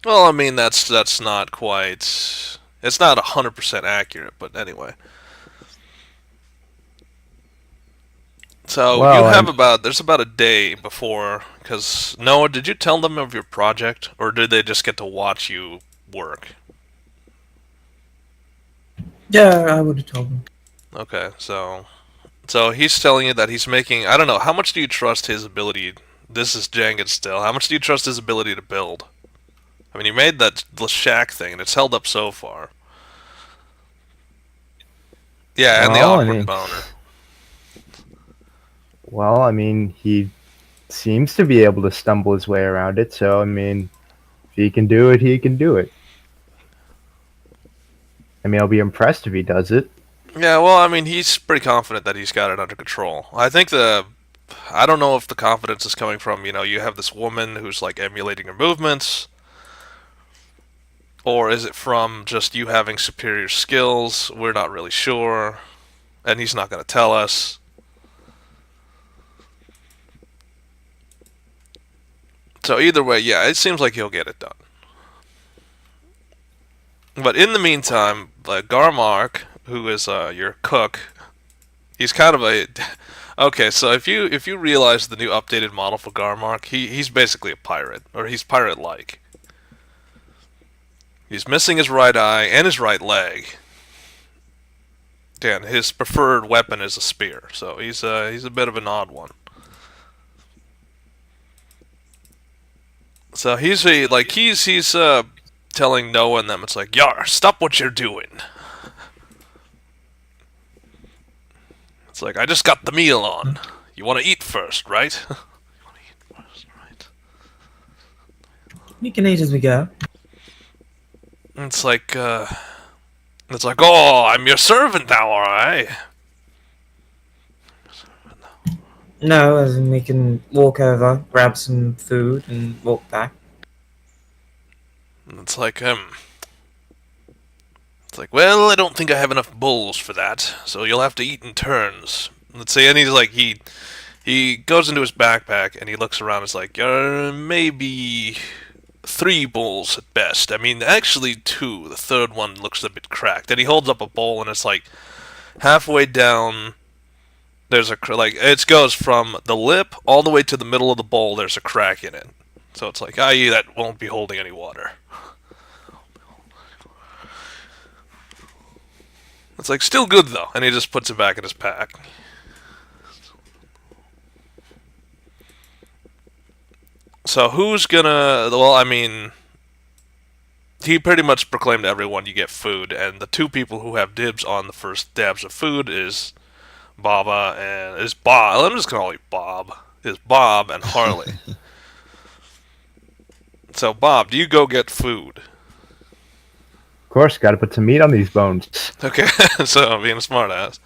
Well, I mean that's not quite. It's not 100% accurate, but anyway. So you Well, have I'm about there's about a day before, because Noah, did you tell them of your project, or did they just get to watch you work? Yeah, I would have told him. Okay, so he's telling you that he's making. I don't know. How much do you trust his ability? This is Jenga still. How much do you trust his ability to build? I mean, he made that the shack thing, and it's held up so far. Yeah, and the well, I awkward mean, boner. he seems to be able to stumble his way around it. So I mean, if he can do it, he can do it. I mean, I'll be impressed if he does it. Yeah, well, I mean, he's pretty confident that he's got it under control. I don't know if the confidence is coming from, you have this woman who's like emulating your movements, or is it from just you having superior skills? We're not really sure, and he's not going to tell us. So either way, yeah, it seems like he'll get it done. But in the meantime, Garmark, who is your cook, he's kind of a okay. So if you realize the new updated model for Garmark, he's basically a pirate, or he's pirate-like. He's missing his right eye and his right leg. And his preferred weapon is a spear, so he's a bit of an odd one. So he's telling Noah and them, it's like, Yar, stop what you're doing. It's like, I just got the meal on. You want to eat first, right? You want to eat first, right? We can eat as we go. It's like, oh, I'm your servant now, alright? No, as in we can walk over, grab some food, and walk back. It's like, it's like, well, I don't think I have enough bowls for that, so you'll have to eat in turns. Let's see, and he's like, he goes into his backpack and he looks around. It's like, maybe 3 bowls at best. I mean, actually 2. The third one looks a bit cracked. And he holds up a bowl and it's like halfway down. There's it goes from the lip all the way to the middle of the bowl. There's a crack in it, so it's like, i.e., that won't be holding any water. It's like still good though, and he just puts it back in his pack. So who's gonna? Well, I mean, he pretty much proclaimed to everyone you get food, and the 2 people who have dibs on the first dabs of food is Baba and is Bob. I'm just gonna call you Bob. Is Bob and Harley. So Bob, do you go get food? Of course, got to put some meat on these bones. Okay, so being a smartass.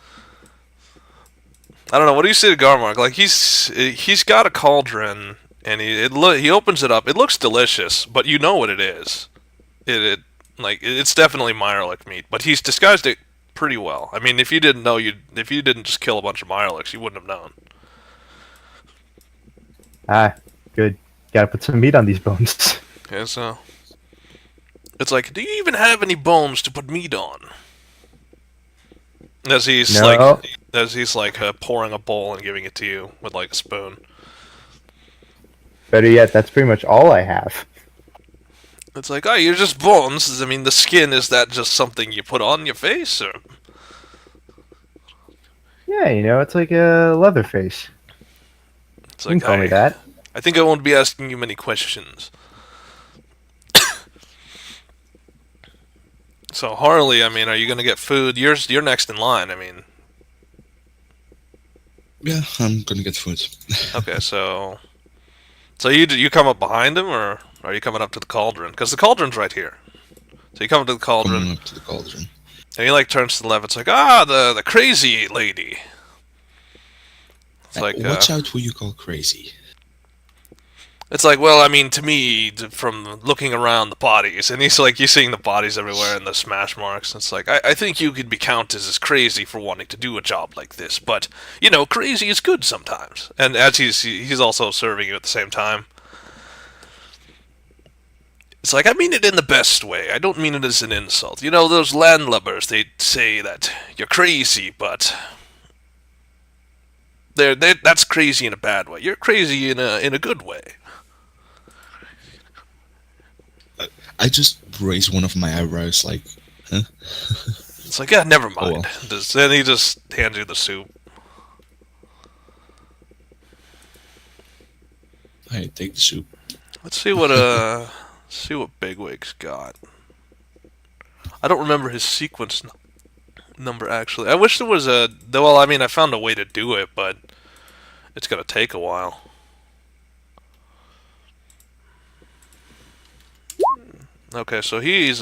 I don't know. What do you say to Garmark? Like he's got a cauldron and he opens it up. It looks delicious, but you know what it is. It's definitely Mirelic meat, but he's disguised it pretty well. I mean, if you didn't just kill a bunch of Mirelics, you wouldn't have known. Ah, good. Got to put some meat on these bones. Okay, so it's like, do you even have any bones to put meat on? As he's like, No. pouring a bowl and giving it to you with like a spoon. Better yet, that's pretty much all I have. It's like, oh, you're just bones. I mean, the skin, is that just something you put on your face, or? Yeah, it's like a Leatherface. It's You can like, call me that. I think I won't be asking you many questions. So Harley, I mean, are you gonna get food? You're next in line. I mean, Yeah, I'm gonna get food. okay, so you come up behind him, or are you coming up to the cauldron? Because the cauldron's right here. So you come up to the cauldron, Coming up to the cauldron. and he like turns to the left. It's like, ah, the crazy lady. It's like, Watch out who you call crazy. it's like, well, I mean, to me, from looking around the bodies, and he's like, you're seeing the bodies everywhere and the smash marks. It's like, I think you could be counted as crazy for wanting to do a job like this, but crazy is good sometimes. And as he's also serving you at the same time, It's like, I mean it in the best way. I don't mean it as an insult. You know, those landlubbers, they say that you're crazy, but that's crazy in a bad way. You're crazy in a good way. I just raised one of my eyebrows, like, huh? It's like, yeah, never Oh, mind. well. Then he just hands you the soup. Hey, take the soup. Let's see what Bigwig's got. I don't remember his sequence number actually. I wish there was a. Well, I mean, I found a way to do it, but it's gonna take a while. Okay, so he's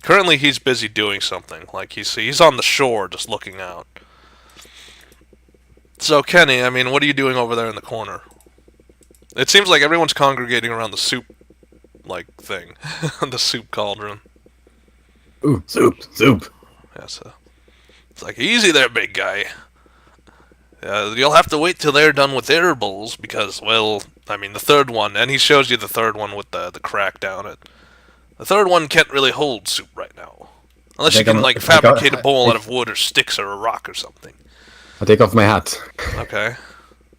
currently he's busy doing something. Like he's on the shore, just looking out. So Kenny, I mean, what are you doing over there in the corner? It seems like everyone's congregating around the soup, like thing, the soup cauldron. Ooh, soup. Yeah, so it's like easy there, big guy. You'll have to wait till they're done with their bowls because, well, I mean, the third one, and he shows you the third one with the crack down it. The third one can't really hold soup right now, unless you can like fabricate a bowl out of wood or sticks or a rock or something. I take off my hat. Okay.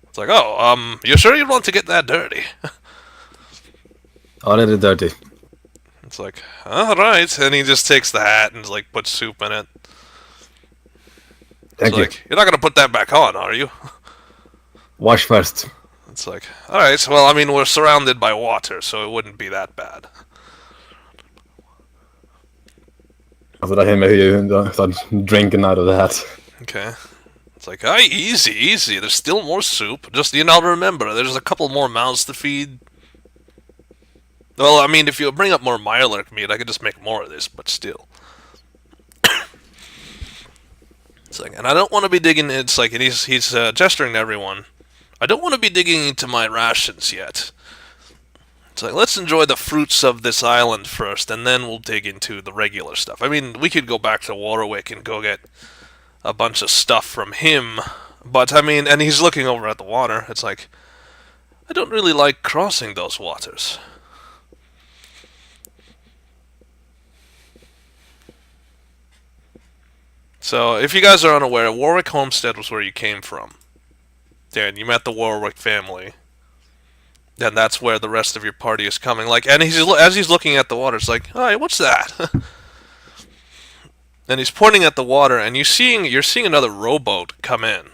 It's like, oh, you sure you want to get that dirty? Already dirty. It's like, alright, and he just takes the hat and like puts soup in it. Thank you. Like, you're not gonna put that back on, are you? Wash first. It's like, alright, well, I mean, we're surrounded by water, so it wouldn't be that bad. Alltså där hemma hur start drinking out of the hat. Okay. It's like, aye, easy. There's still more soup. Just, remember, there's a couple more mouths to feed. Well, I mean, if you bring up more Mirelurk meat, I could just make more of this, but still. It's like, and I don't want to be digging, it's like, and he's gesturing to everyone. I don't want to be digging into my rations yet. It's like, let's enjoy the fruits of this island first, and then we'll dig into the regular stuff. I mean, we could go back to Warwick and go get a bunch of stuff from him, but, I mean, and he's looking over at the water. It's like, I don't really like crossing those waters. So, if you guys are unaware, Warwick Homestead was where you came from. And you met the Warwick family. And that's where the rest of your party is coming. Like, and as he's looking at the water, it's like, "Hey, what's that?" And he's pointing at the water, and you're seeing another rowboat come in.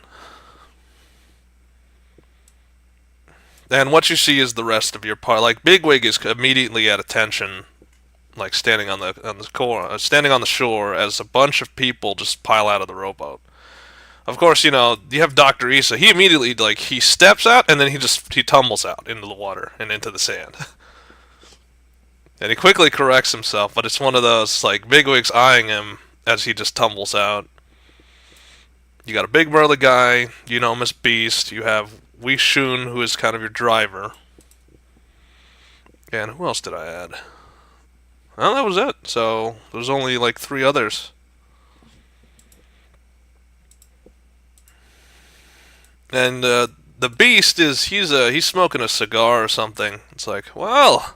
And what you see is the rest of your party. Like, Bigwig is immediately at attention, like standing on the shore as a bunch of people just pile out of the rowboat. Of course, you have Dr. Issa. He immediately, like, he steps out, and then he tumbles out into the water and into the sand. And he quickly corrects himself, but it's one of those, like, Bigwig's eyeing him as he just tumbles out. You got a big burly guy, Miss Beast, you have Wee Shun, who is kind of your driver. And who else did I add? Well, that was it. So, there's only, like, 3 others. And the Beast he's smoking a cigar or something. It's like, well,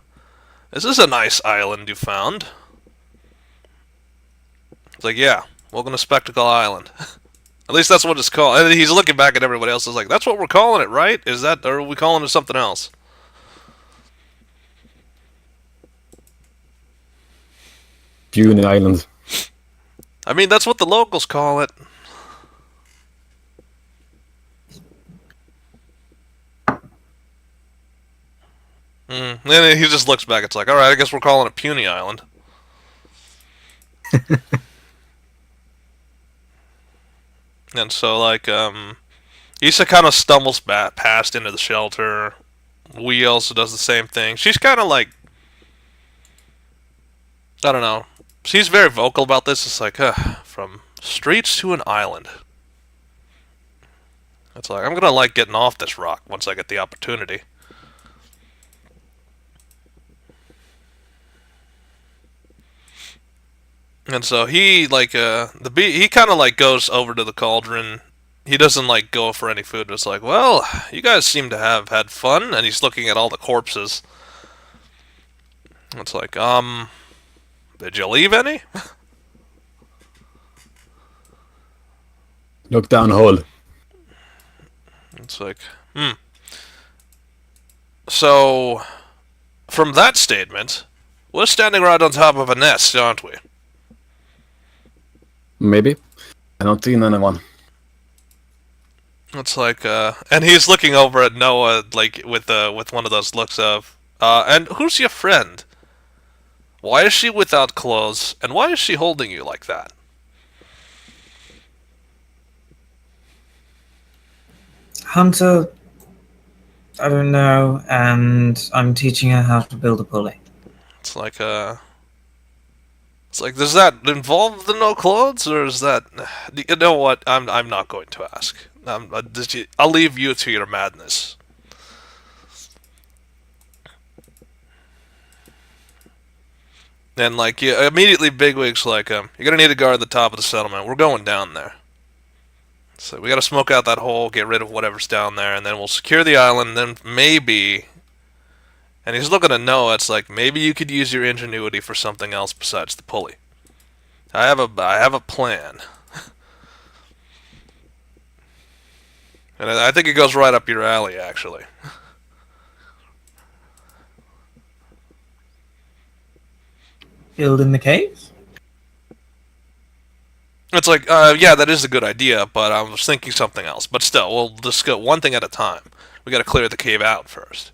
this is a nice island you found. It's like, yeah, welcome to Spectacle Island. At least that's what it's called. And he's looking back at everybody else. It's like, that's what we're calling it, right? Or are we calling it something else? Puny Island. I mean, that's what the locals call it. And then he just looks back. It's like, all right, I guess we're calling it Puny Island. And so, like, Issa kind of stumbles past into the shelter. Wee also does the same thing. She's kind of like, I don't know. She's very vocal about this. It's like, from streets to an island. It's like, I'm gonna like getting off this rock once I get the opportunity. And so he, like, he kind of, like, goes over to the cauldron. He doesn't, like, go for any food. It's like, well, you guys seem to have had fun. And he's looking at all the corpses. It's like, did you leave any? Look down hole. It's like, So, from that statement, we're standing right on top of a nest, aren't we? Maybe. I don't see anyone. It's like, and he's looking over at Noah, like, with one of those looks of, and who's your friend? Why is she without clothes, and why is she holding you like that? Hunter, I don't know, and I'm teaching her how to build a pulley. It's like, does that involve the no clothes, or is that, you know what, I'm not going to ask. I'll leave you to your madness. And, like, yeah, immediately Bigwig's like, you're gonna need to guard the top of the settlement. We're going down there. So we gotta smoke out that hole, get rid of whatever's down there, and then we'll secure the island, then maybe... And he's looking at Noah, it's like, maybe you could use your ingenuity for something else besides the pulley. I have a plan. And I think it goes right up your alley, actually. Build in the caves? It's like, yeah, that is a good idea, but I was thinking something else. But still, we'll just go one thing at a time. We gotta clear the cave out first.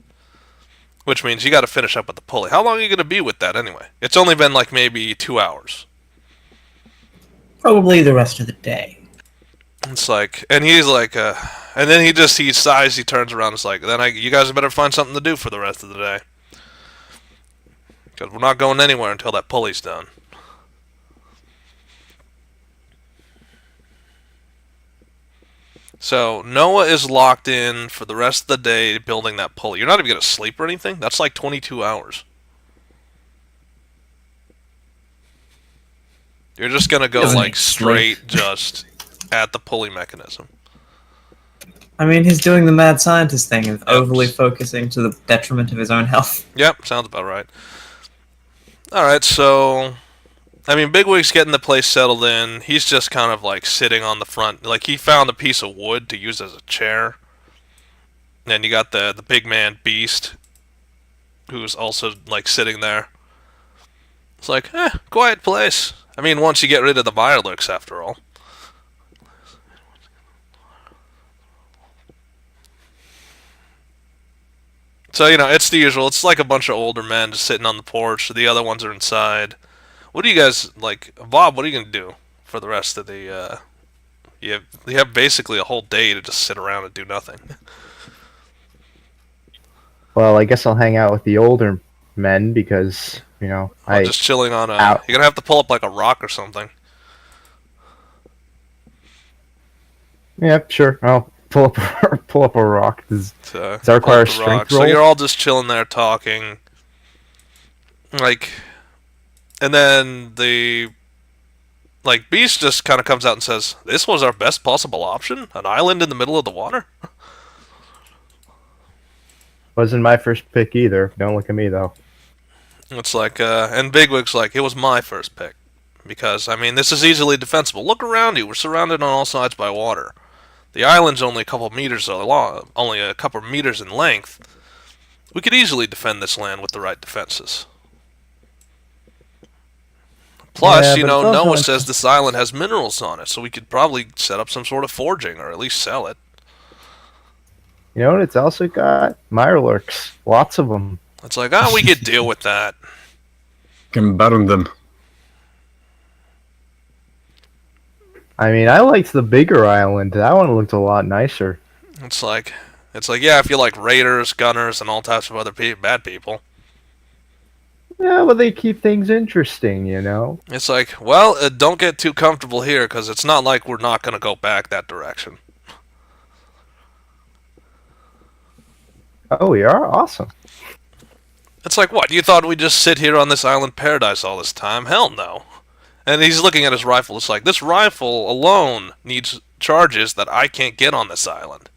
Which means you gotta finish up with the pulley. How long are you gonna be with that anyway? It's only been like maybe 2 hours. Probably the rest of the day. It's like, and he's like, and then he sighs, he turns around, it's like, then you guys better find something to do for the rest of the day. Because we're not going anywhere until that pulley's done. So, Noah is locked in for the rest of the day building that pulley. You're not even going to sleep or anything? That's like 22 hours. You're just going to go, Doesn't like, straight sleep. just at the pulley mechanism. I mean, he's doing the mad scientist thing of overly focusing to the detriment of his own health. Yep, sounds about right. Alright, so... I mean, Bigwig's getting the place settled in. He's just kind of, like, sitting on the front. Like, he found a piece of wood to use as a chair. And you got the big man Beast, who's also, like, sitting there. It's like, quiet place. I mean, once you get rid of the Mirelurks, after all. So, you know, it's the usual. It's like a bunch of older men just sitting on the porch. The other ones are inside. What do you guys, like, Bob, what are you going to do for the rest of the, you have basically a whole day to just sit around and do nothing. Well, I guess I'll hang out with the older men because, you know, Just chilling on a... Out. You're going to have to pull up, like, a rock or something. Yeah, sure. I'll pull up a rock. Does that Pull require up a the strength rock. So roll? you're all just chilling there talking. Like... And then Beast just kind of comes out and says, "This was our best possible option? An island in the middle of the water?" Wasn't my first pick either. Don't look at me though. It's like, and Bigwig's like, "It was my first pick. Because, I mean, this is easily defensible. Look around you. We're surrounded on all sides by water. The island's only a couple meters long, only a couple meters in length. We could easily defend this land with the right defenses. Plus, Yeah, you but know, it's also Noah says this island has minerals on it, so we could probably set up some sort of forging, or at least sell it." You know what? It's also got Mirelurks. Lots of them. It's like, we could deal with that. Can burn them. I mean, I liked the bigger island. That one looked a lot nicer. It's like, yeah, if you like raiders, gunners, and all types of other bad people. Yeah, but they keep things interesting, you know? It's like, well, don't get too comfortable here, because it's not like we're not going to go back that direction. Oh, we are? Awesome. It's like, what, you thought we'd just sit here on this island paradise all this time? Hell no. And he's looking at his rifle. It's like, this rifle alone needs charges that I can't get on this island.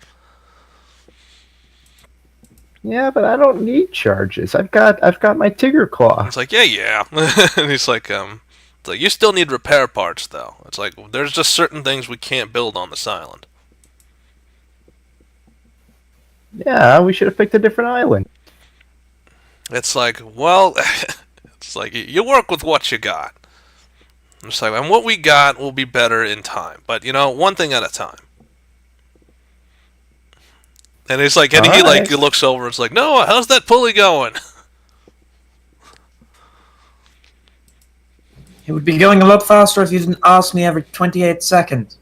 Yeah, but I don't need charges. I've got my Tigger Claw. It's like, yeah. And he's like, it's like, you still need repair parts, though. It's like, there's just certain things we can't build on this island. Yeah, we should have picked a different island. It's like, well, it's like, you work with what you got. It's like, and what we got will be better in time. But, one thing at a time. And it's like, and he Alright. he looks over, it's like, Noah, how's that pulley going? It would be going a lot faster if you didn't ask me every 28 seconds.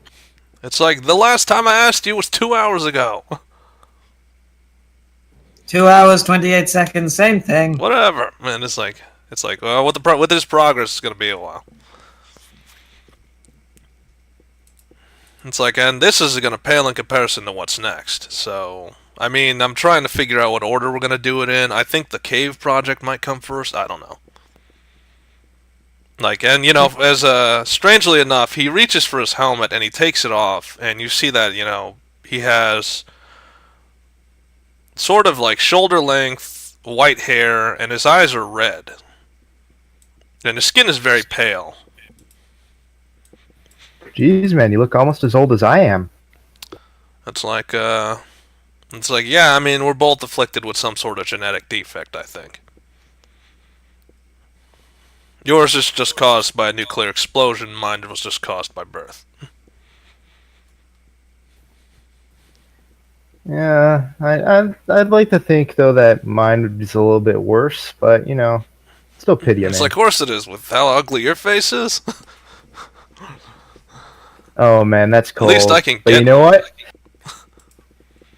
It's like, the last time I asked you was 2 hours ago. 2 hours, 28 seconds, same thing. Whatever. Man, it's like, well, with this progress, it's going to be a while. It's like, and this is going to pale in comparison to what's next. So, I mean, I'm trying to figure out what order we're going to do it in. I think the cave project might come first. I don't know. Like, and, as, strangely enough, he reaches for his helmet and he takes it off. And you see that, he has sort of like shoulder length white hair and his eyes are red. And his skin is very pale. Jeez, man, you look almost as old as I am. It's like, yeah, I mean, we're both afflicted with some sort of genetic defect, I think. Yours is just caused by a nuclear explosion, mine was just caused by birth. Yeah, I'd like to think though that mine would be a little bit worse, but still pity you, It's man. like, of course it is, with how ugly your face is. Oh man, that's cold. At least I can But get... you know what?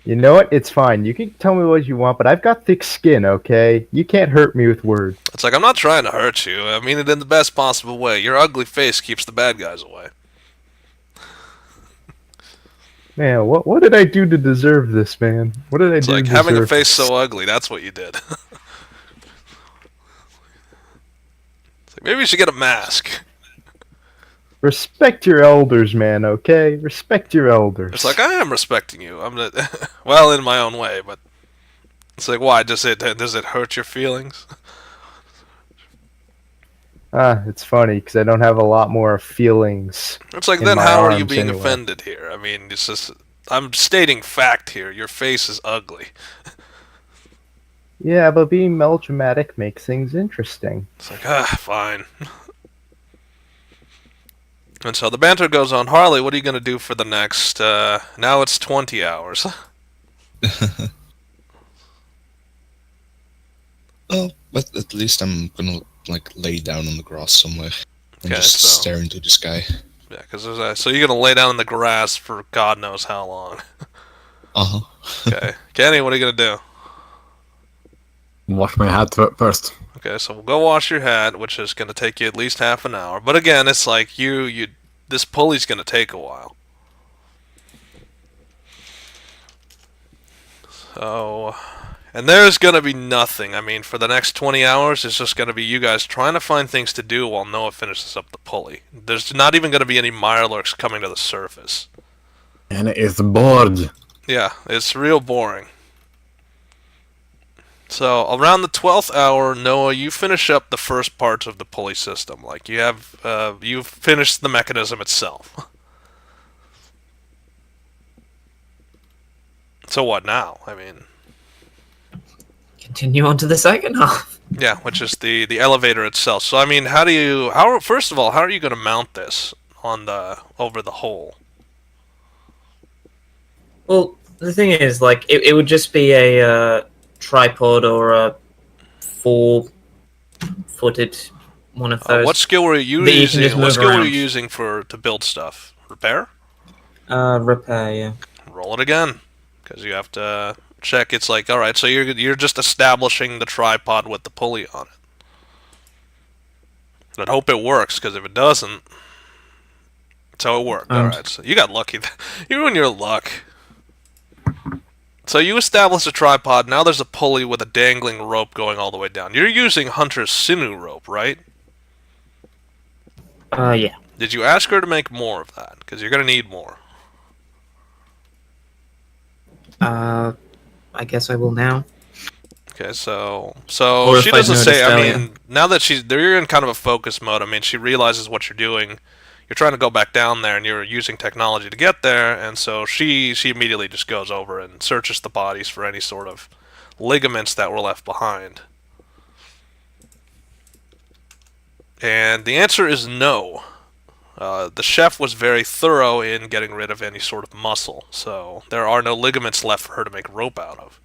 You know what? It's fine. You can tell me what you want, but I've got thick skin, okay? You can't hurt me with words. It's like, I'm not trying to hurt you. I mean it in the best possible way. Your ugly face keeps the bad guys away. Man, what did I do to deserve this, man? What did I It's do like, to having a deserve face this? so ugly, that's what you did. It's like, maybe you should get a mask. Respect your elders, man, okay? Respect your elders. It's like, I am respecting you. I'm not... well, in my own way, but... It's like, why? Does it hurt your feelings? It's funny, because I don't have a lot more feelings. It's like, in then my how are you arms being anyway. offended here? I mean, it's just... I'm stating fact here. Your face is ugly. Yeah, but being melodramatic makes things interesting. It's like, fine. And so the banter goes on. Harley, what are you going to do for the next... now it's 20 hours. Oh, but at least I'm gonna lay down on the grass somewhere and Okay, just so- stare into the sky. Yeah, because so you're going to lay down in the grass for God knows how long. Uh huh. Okay. Kenny, what are you going to do? Wash my hat first. Okay, so we'll go wash your hat, which is going to take you at least half an hour. But again, it's like this pulley's going to take a while. So, and there's going to be nothing. I mean, for the next 20 hours, it's just going to be you guys trying to find things to do while Noah finishes up the pulley. There's not even going to be any mirelurks coming to the surface. And it's bored. Yeah, it's real boring. So, around the 12th hour, Noah, you finish up the first parts of the pulley system. Like, you've finished the mechanism itself. So what now? I mean... Continue on to the second half. Yeah, which is the elevator itself. So, I mean, first of all, how are you going to mount this over the hole? Well, the thing is, it would just be a tripod or a 4-footed one of those. What skill were you that you can using? just What move skill were you around. using to build stuff? Repair? Repair, yeah. Roll it again, because you have to check. It's like, all right, so you're just establishing the tripod with the pulley on it. But hope it works, because if it doesn't, so it worked. All right, so you got lucky. You're in your luck. So you establish a tripod. Now there's a pulley with a dangling rope going all the way down. You're using Hunter's sinew rope, right? Yeah. Did you ask her to make more of that? Because you're gonna need more. I guess I will now. Okay, so Or she if I doesn't say. noticed I earlier. mean, now that they're in kind of a focus mode. I mean, she realizes what you're doing. You're trying to go back down there, and you're using technology to get there. And so she immediately just goes over and searches the bodies for any sort of ligaments that were left behind. And the answer is no. The chef was very thorough in getting rid of any sort of muscle, so there are no ligaments left for her to make rope out of.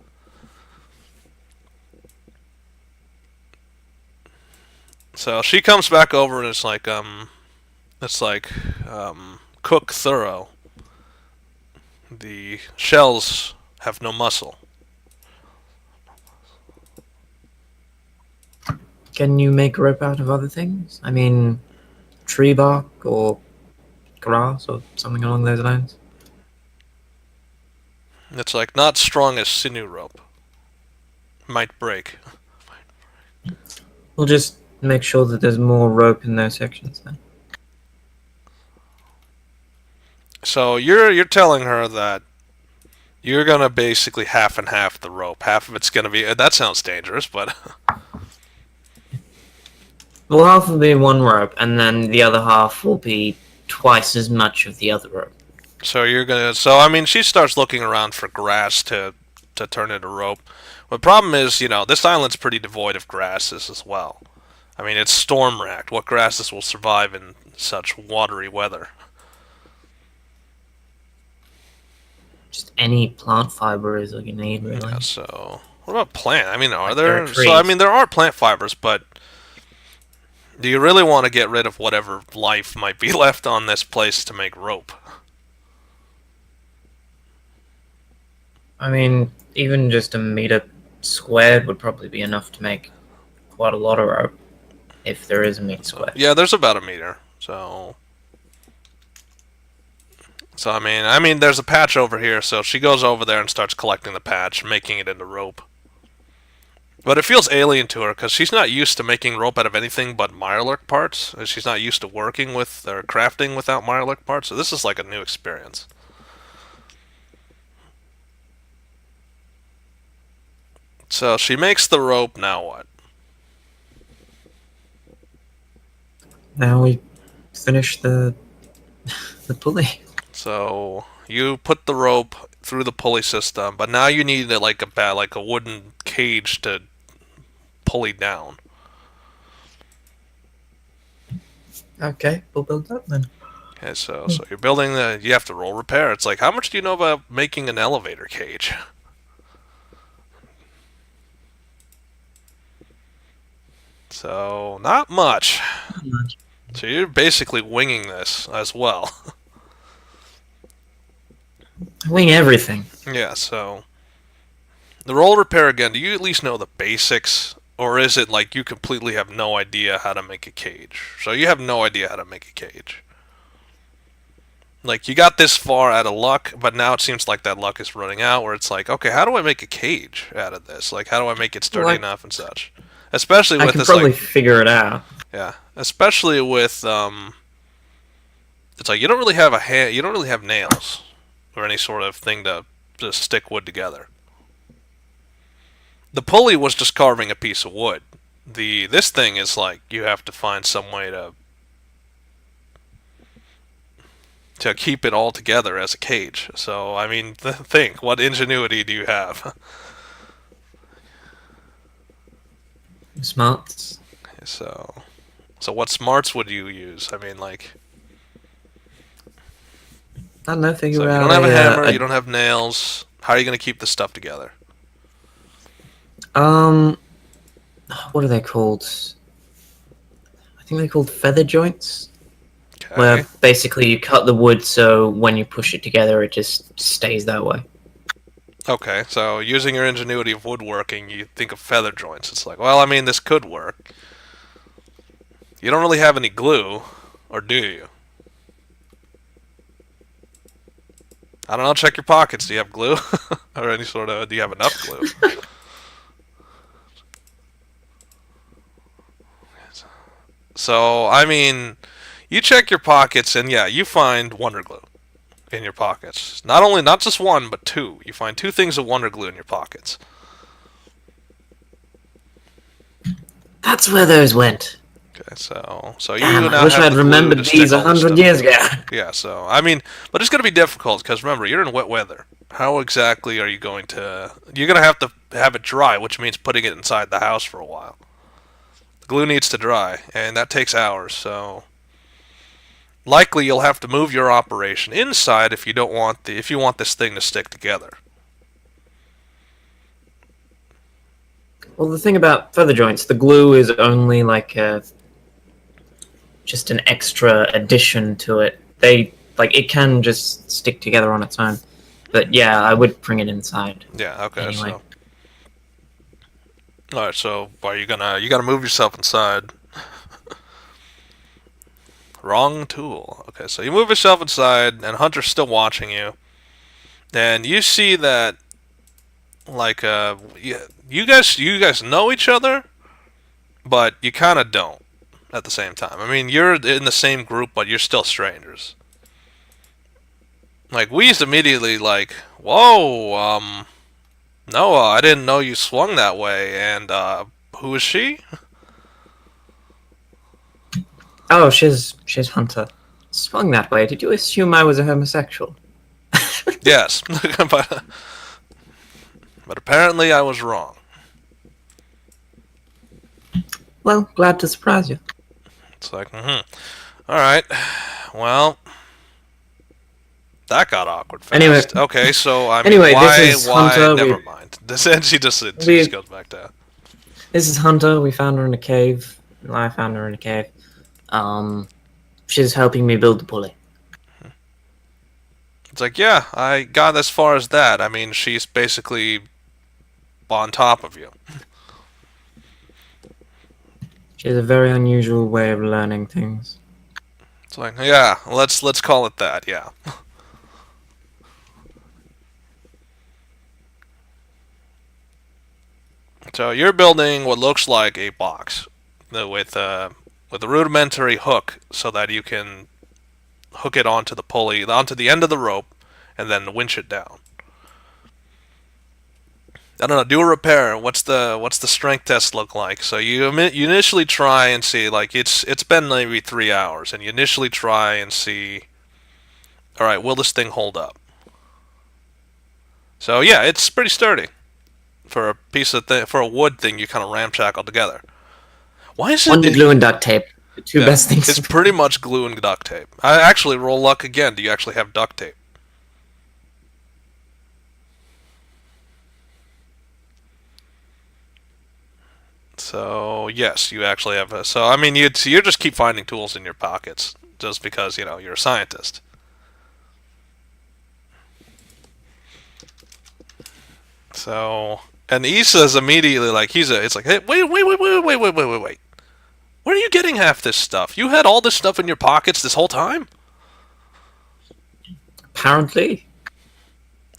So she comes back over and it's like, cook thorough. The shells have no muscle. Can you make rope out of other things? I mean, tree bark or grass or something along those lines? It's like not strong as sinew rope. Might break. We'll just make sure that there's more rope in those sections then. So you're telling her that you're gonna basically half and half the rope. Half of it's gonna be. That sounds dangerous, but Well, half will be one rope, and then the other half will be twice as much of the other rope. so you're gonna. So I mean, she starts looking around for grass to turn into rope. The problem is, this island's pretty devoid of grasses as well. I mean, it's storm racked. What grasses will survive in such watery weather? Just any plant fiber is all you need, really. Yeah, so what about plant? I mean, are Like there there? are So I trees. mean, there are plant fibers, but do you really want to get rid of whatever life might be left on this place to make rope? I mean, even just a meter squared would probably be enough to make quite a lot of rope, if there is a meter squared. Yeah, there's about a meter. So I mean, there's a patch over here. So she goes over there and starts collecting the patch, making it into rope. But it feels alien to her because she's not used to making rope out of anything but Mirelurk parts. She's not used to working with or crafting without Mirelurk parts. So this is like a new experience. So she makes the rope. Now what? Now we finish the pulley. So you put the rope through the pulley system, but now you need like a wooden cage to pulley down. Okay, we'll build that then. Okay, so you're building you have to roll repair. It's like, how much do you know about making an elevator cage? So not much. So you're basically winging this as well. Wing everything. Yeah, so the roll repair again, do you at least know the basics? Or is it like you completely have no idea how to make a cage? So you have no idea how to make a cage. Like, you got this far out of luck, but now it seems like that luck is running out, where it's like, okay, how do I make a cage out of this? Like, how do I make it sturdy Well, enough and such? Especially I with can this, probably like, figure it out. yeah, especially with, it's like you don't really have you don't really have nails or any sort of thing to stick wood together. The pulley was just carving a piece of wood. This thing is like you have to find some way to keep it all together as a cage. So I mean, think, what ingenuity do you have? Smarts. So what smarts would you use? I mean, like, I don't know, figure so you out. don't have a hammer, you don't have nails. How are you going to keep this stuff together? What are they called? I think they're called feather joints. Okay. Where basically you cut the wood so when you push it together, it just stays that way. Okay, so using your ingenuity of woodworking, you think of feather joints. It's like, well, I mean, this could work. You don't really have any glue, or do you? I don't know, check your pockets. Do you have glue? Or any sort of, do you have enough glue? So, I mean, you check your pockets and yeah, you find Wonder Glue in your pockets. Not just one, but two. You find two things of Wonder Glue in your pockets. That's where those went. Okay, so you Damn, now I wish have I'd the glue remembered to stick these all this 100 stuff years together. ago. Yeah, so I mean, but it's gonna be difficult because remember you're in wet weather. How exactly are you going to? You're gonna have to have it dry, which means putting it inside the house for a while. The glue needs to dry, and that takes hours. So likely you'll have to move your operation inside if you don't want if you want this thing to stick together. Well, the thing about feather joints, the glue is only like just an extra addition to it. It can just stick together on its own. But yeah, I would bring it inside. Yeah. Okay. Anyway. So. All right. So are you gotta move yourself inside? Wrong tool. Okay, so you move yourself inside, and Hunter's still watching you. And you see that, like, you guys know each other, but you kind of don't at the same time. I mean, you're in the same group, but you're still strangers. Like, Wee's immediately like, "Whoa, Noah, I didn't know you swung that way." And who is she? Oh, she's Hunter. Swung that way. Did you assume I was a homosexual? Yes, but apparently I was wrong. Well, glad to surprise you. It's like, All right. Well, that got awkward fast. Anyway. Okay, so I mean, Anyway, why? this is Why? Hunter. Never mind. She just goes back down. This is Hunter. We found her in a cave. I found her in a cave. She's helping me build the pulley. It's like, yeah, I got as far as that. I mean, she's basically on top of you. She has a very unusual way of learning things. It's like, yeah, let's call it that. Yeah. So you're building what looks like a box with a rudimentary hook, so that you can hook it onto the pulley, onto the end of the rope, and then winch it down. I don't know. Do a repair. What's the strength test look like? So you initially try and see, like, it's been maybe 3 hours, and you initially try and see, all right, will this thing hold up? So yeah, it's pretty sturdy for a piece of for a wood thing you kind of ramshackle together. Why is it? On the glue and duct tape. The two best things. It's pretty much glue and duct tape. I actually roll luck again. Do you actually have duct tape? So yes, you actually have. So I mean, you just keep finding tools in your pockets just because you're a scientist. So and Issa's immediately like it's like, hey, wait. Where are you getting half this stuff? You had all this stuff in your pockets this whole time? Apparently.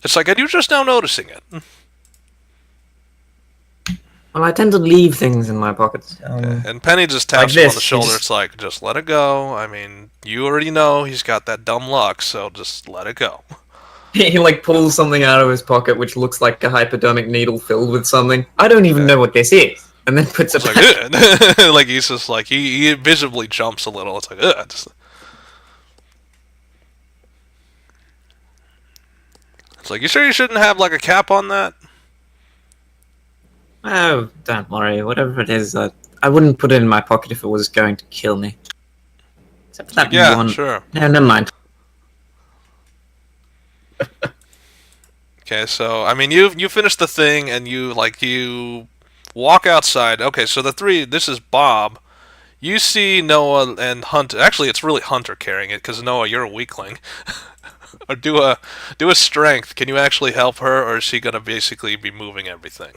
It's like, are you just now noticing it? Well, I tend to leave things in my pockets. And Penny just taps him on the shoulder. It's like, just let it go. I mean, you already know he's got that dumb luck, so just let it go. He like pulls something out of his pocket which looks like a hypodermic needle filled with something. I don't even know what this is. And then puts it back. Like, like he's just like, he visibly jumps a little. It's like, ugh. It's like, you sure you shouldn't have like a cap on that? Oh, don't worry. Whatever it is, I wouldn't put it in my pocket if it was going to kill me. Except for that Yeah, one. sure. No, never mind. Okay, so I mean, you finish the thing and you walk outside. Okay, so this is Bob. You see Noah and Hunter. Actually, it's really Hunter carrying it because Noah, you're a weakling. Or do a strength. Can you actually help her, or is she gonna basically be moving everything?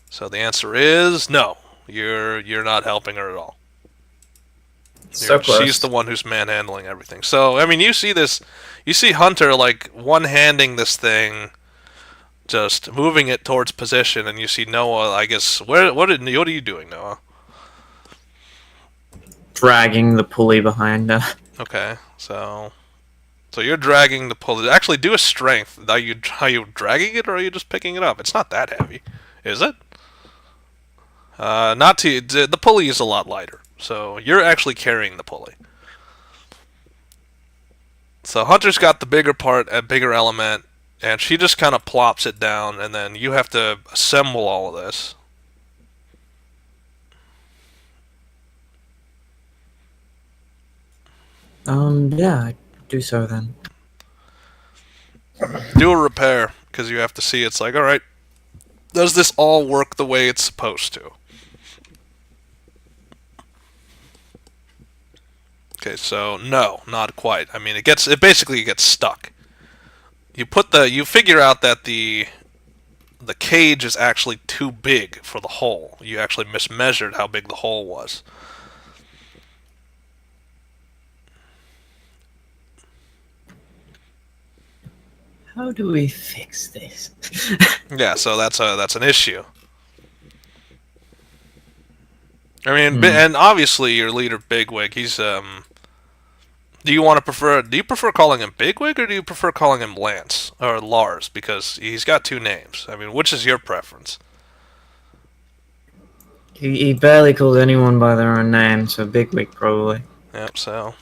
So the answer is no. You're not helping her at all. So close. She's the one who's manhandling everything. So I mean, you see this. You see Hunter like one-handing this thing, just moving it towards position, and you see Noah. I guess what are you doing, Noah? Dragging the pulley behind her. Okay, so you're dragging the pulley. Actually, do a strength. Are you dragging it, or are you just picking it up? It's not that heavy, is it? Not to the pulley is a lot lighter, so you're actually carrying the pulley. So Hunter's got the bigger part, a bigger element, and she just kind of plops it down, and then you have to assemble all of this. Yeah, I do so then. Do a repair, because you have to see it's like, alright, does this all work the way it's supposed to? Okay, so no, not quite. I mean, it basically gets stuck. You figure out that the cage is actually too big for the hole. You actually mismeasured how big the hole was. How do we fix this? Yeah, so that's an issue. I mean, and obviously your leader Bigwig, he's do you prefer calling him Bigwig or do you prefer calling him Lance or Lars, because he's got two names. I mean, which is your preference? He barely calls anyone by their own name, so Bigwig probably. Yep, so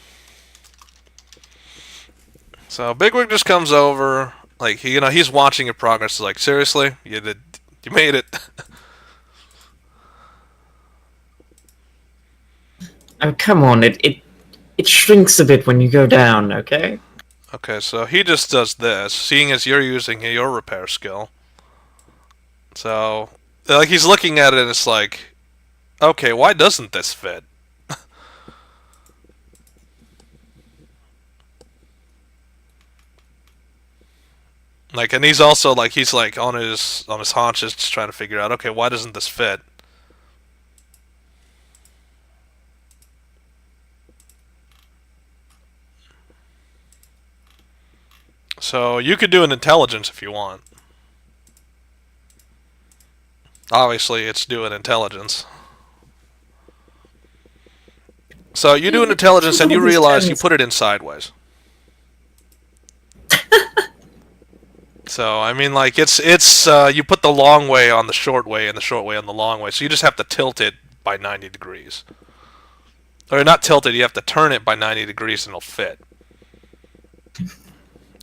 Bigwig just comes over, like he's watching your progress. He's like, seriously, you made it. Oh, come on, it shrinks a bit when you go down, okay? Okay, so he just does this, seeing as you're using your repair skill. So, like, he's looking at it and it's like, okay, why doesn't this fit? Like, and he's also like, he's like on his haunches just trying to figure out, okay, why doesn't this fit? So you could do an intelligence if you want. Obviously, it's doing intelligence. So you do an intelligence and you realize you put it in sideways. So I mean, like it's you put the long way on the short way and the short way on the long way. So you just have to tilt it by 90 degrees. Or not tilt it, you have to turn it by 90 degrees and it'll fit.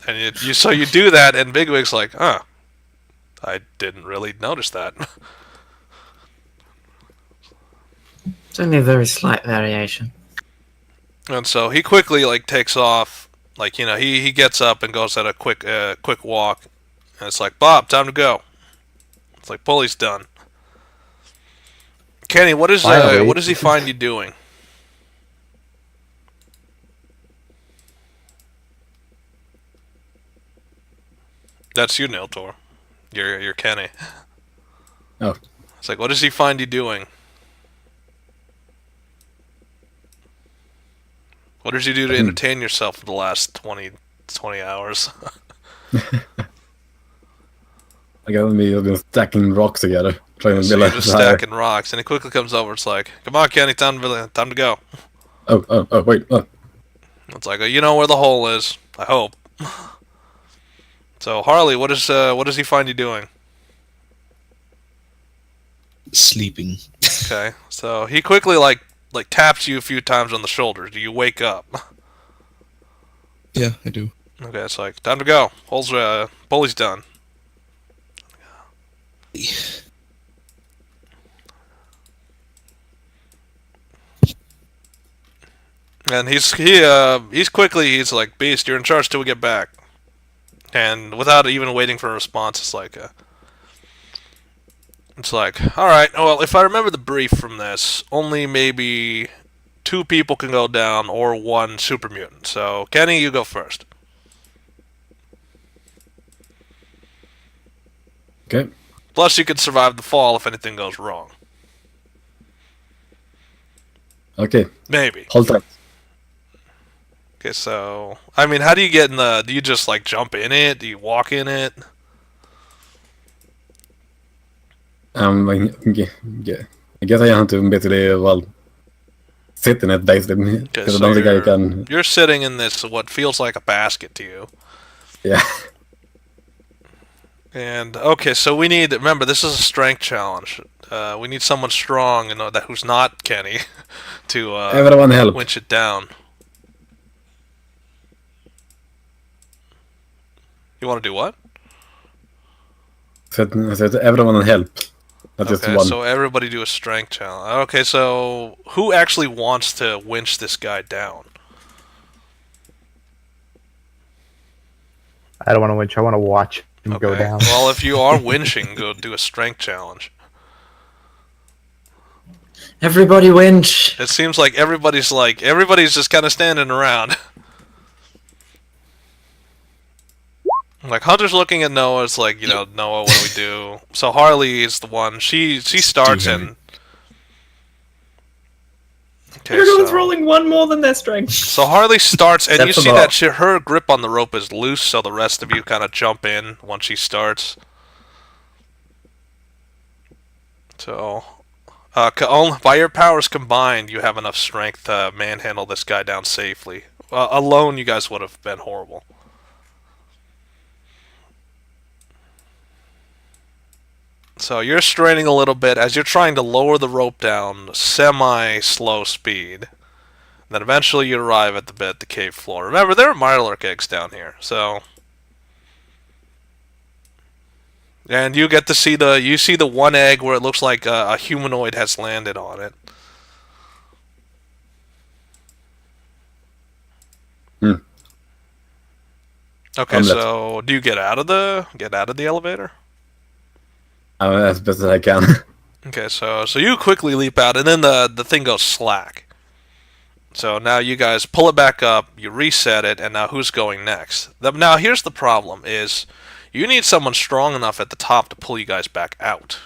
And so you do that, and Bigwig's like, huh, I didn't really notice that. It's only a very slight variation. And so he quickly like takes off, like he gets up and goes at a quick walk, and it's like, Bob, time to go. It's like, pulley's done. Kenny, what does he find you doing? That's you, Niltor. You're Kenny. Oh. It's like, what does he find you doing? What did you do to entertain yourself for the last 20 hours? I got me. I've been stacking rocks together, trying to So build you're a just stacking rocks, and he quickly comes over. It's like, come on, Kenny, time to go. Oh, wait. Oh. It's like, you know where the hole is. I hope. So Harley, what does he find you doing? Sleeping. Okay, so he quickly like taps you a few times on the shoulder. Do you wake up? Yeah, I do. Okay, it's like, time to go. Pulley's done. And he's like, Beast, you're in charge till we get back. And without even waiting for a response, it's like, all right. Well, if I remember the brief from this, only maybe 2 people can go down or 1 super mutant. So, Kenny, you go first. Okay. Plus, you could survive the fall if anything goes wrong. Okay. Maybe. Hold tight. Okay, so I mean, how do you get in the? Do you just like jump in it? Do you walk in it? I guess I have to basically, sit in it basically. Okay, Because so I don't think I can. you're sitting in this what feels like a basket to you. Yeah. And okay, so we need. Remember, this is a strength challenge. We need someone strong and that who's not Kenny to Everyone help. winch it down. You want to do what? I said everyone help. Not just Okay, one. so everybody do a strength challenge. Okay, so who actually wants to winch this guy down? I don't want to winch. I want to watch him go Okay. down. Well, if you are winching, go do a strength challenge. Everybody winch. It seems like everybody's just kind of standing around. Like Hunter's looking at Noah. It's like, Noah, what do we do? So Harley is the one. She starts heavy. and. Okay, Everyone's so, rolling one more than their strength. so Harley starts, and Except you for see Bob. that her grip on the rope is loose, so the rest of you kind of jump in once she starts. So, by your powers combined, you have enough strength to manhandle this guy down safely. Alone, you guys would have been horrible. So you're straining a little bit as you're trying to lower the rope down semi-slow speed. Then eventually you arrive at the cave floor. Remember, there are mirelurk eggs down here, so... And you get to see the one egg where it looks like a humanoid has landed on it. Hmm. Okay, so do you get out of the elevator? As best as I can. Okay, so you quickly leap out, and then the thing goes slack. So now you guys pull it back up, you reset it, and now who's going next? Now here's the problem: is you need someone strong enough at the top to pull you guys back out.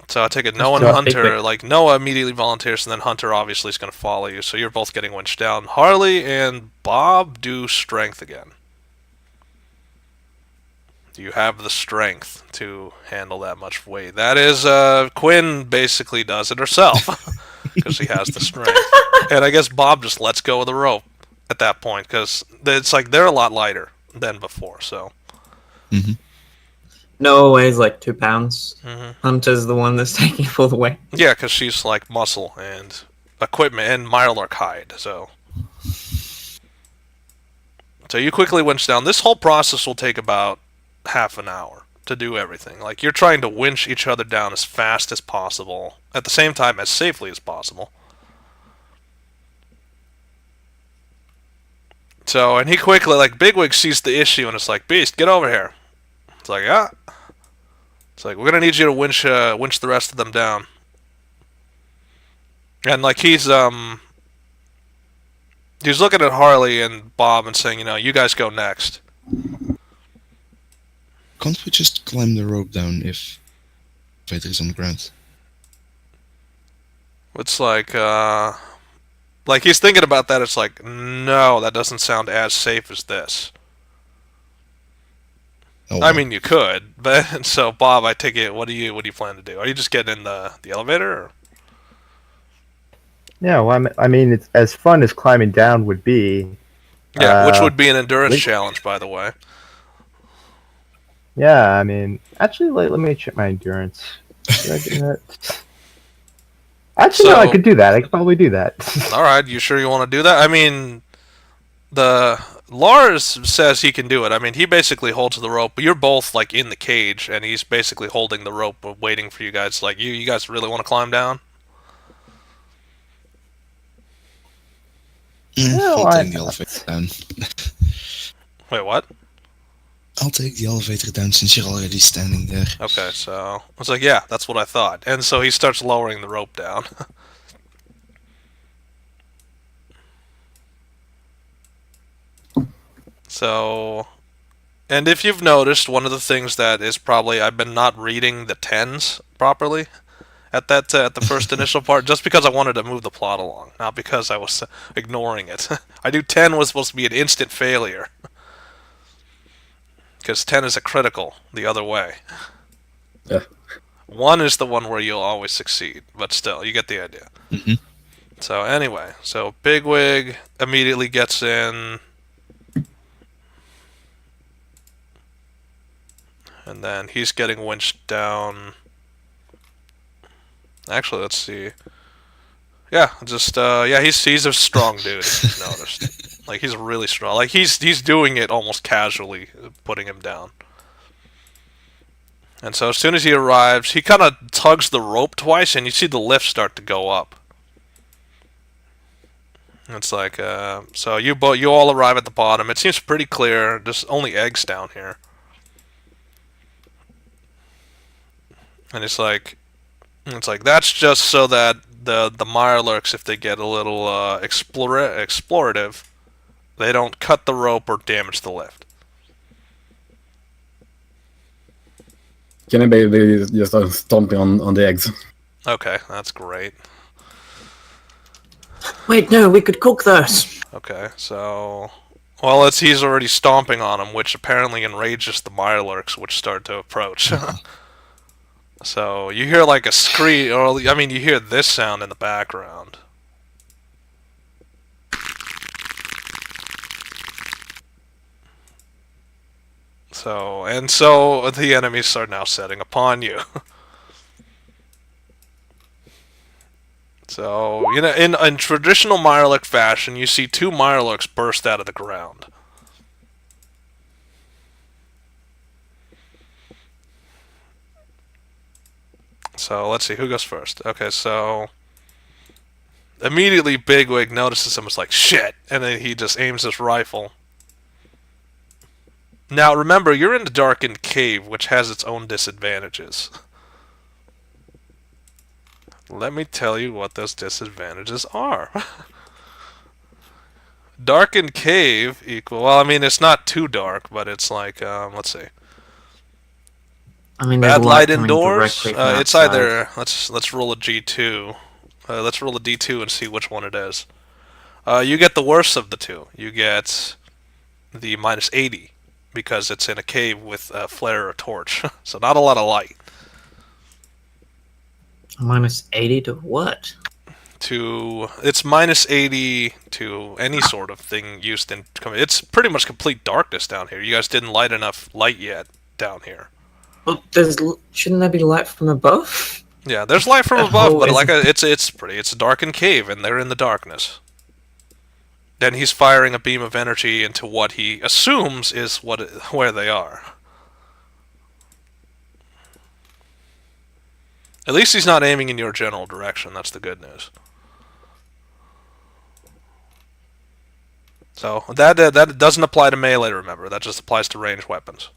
So I take it Noah and So, Hunter, like Noah immediately volunteers, and then Hunter obviously is going to follow you. So you're both getting winched down. Harley and Bob do strength again. Do you have the strength to handle that much weight? That is, Quinn basically does it herself because she has the strength. And I guess Bob just lets go of the rope at that point because it's like they're a lot lighter than before. So Mm-hmm. Noah weighs like 2 pounds. Mhm. Hunter's the one that's taking all the weight. yeah, because she's like muscle and equipment and mirelurk hide. So you quickly winch down. This whole process will take about half an hour to do everything. Like you're trying to winch each other down as fast as possible, at the same time as safely as possible. So, and he quickly, like Bigwig sees the issue and it's like, Beast, get over here. It's like, ah. It's like, we're gonna need you to winch the rest of them down. And like he's looking at Harley and Bob and saying, you guys go next. Can't we just climb the rope down if Vader is on the ground? It's like he's thinking about that. It's like, no, that doesn't sound as safe as this. Oh, I mean, you could, but so Bob, I take it. What do you plan to do? Are you just getting in the elevator? Or? Yeah, well, I mean, it's as fun as climbing down would be. Yeah, which would be an endurance Link- challenge, by the way. Yeah, I mean, actually, let me check my endurance. Did I do that? Actually, no, I So- could do that. I could probably do that. All right, you sure you want to do that? I mean, Lars says he can do it. I mean, he basically holds the rope, but you're both like in the cage, and he's basically holding the rope, waiting for you guys. Like, you guys really want to climb down? No, I'll I- take the elevator down. Wait, what? I'll take the elevator down since you're already standing there. Okay, so I was like, yeah, that's what I thought. And so he starts lowering the rope down. So, and if you've noticed, one of the things that is probably I've been not reading the tens properly at the first initial part, just because I wanted to move the plot along, not because I was ignoring it. I knew 10 was supposed to be an instant failure. Because 10 is a critical the other way. Yeah. 1 is the one where you'll always succeed, but still, you get the idea. Mhm. So anyway, so Bigwig immediately gets in. And then he's getting winched down. Actually, let's see. Yeah, just yeah, he's a strong dude. If you've noticed, like he's really strong. Like he's doing it almost casually, putting him down. And so as soon as he arrives, he kind of tugs the rope twice, and you see the lift start to go up. It's like so you all arrive at the bottom. It seems pretty clear. There's only eggs down here, and it's like that's just so that the Mirelurks, if they get a little explorative, they don't cut the rope or damage the lift. Can I maybe just start stomping on the eggs? Okay, that's great. Wait, no, we could cook those. Okay, so well, he's already stomping on them, which apparently enrages the Mirelurks, which start to approach. So you hear like a scream, or I mean, you hear this sound in the background. So the enemies are now setting upon you. So you know, in traditional Mirelurk fashion, you see two Mirelurks burst out of the ground. So let's see, who goes first? Okay, so immediately Bigwig notices him, is like, shit, and then he just aims his rifle. Now remember, you're in the darkened cave, which has its own disadvantages. Let me tell you what those disadvantages are. Darkened cave equal, well, I mean, it's not too dark, but it's like, let's see. I mean, Bad there's light coming indoors. directly from It's outside. either let's roll a G2. Let's roll a D2 and see which one it is. You get the worst of the two. You get the -80 because it's in a cave with a flare or a torch, so not a lot of light. -80 to what? It's -80 to any sort of thing used in. It's pretty much complete darkness down here. You guys didn't light enough light yet down here. Well, shouldn't there be light from above? Yeah, there's light from above, but Oh, like it's a darkened cave, and they're in the darkness. Then he's firing a beam of energy into what he assumes is where they are. At least he's not aiming in your general direction. That's the good news. So that doesn't apply to melee. Remember, that just applies to ranged weapons.